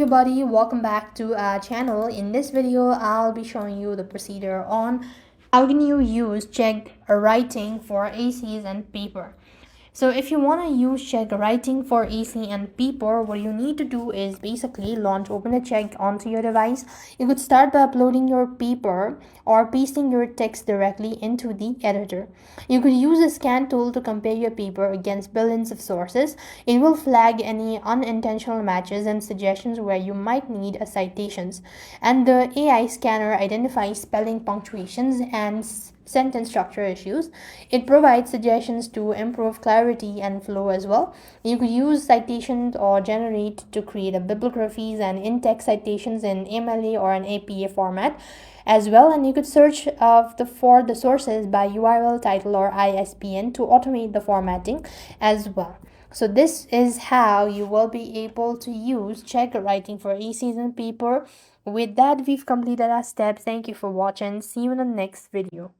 everybody, welcome back to our channel. In this video, I'll be showing you the procedure on how can you use Chegg Writing for ACs and paper. So if you want to use Chegg Writing for AC and paper, what you need to do is basically open a Chegg onto your device. You could start by uploading your paper or pasting your text directly into the editor. You could use a scan tool to compare your paper against billions of sources. It will flag any unintentional matches and suggestions where you might need a citations. And the AI scanner identifies spelling, punctuations, and sentence structure issues. It provides suggestions to improve clarity and flow as well. You could use citations or generate to create a bibliographies and in-text citations in MLA or an APA format as well, and you could search for the sources by URL, title, or ISBN to automate the formatting as well. So this is how you will be able to use Chegg Writing for ACs and paper. With that, we've completed our steps. Thank you for watching. See you in the next video.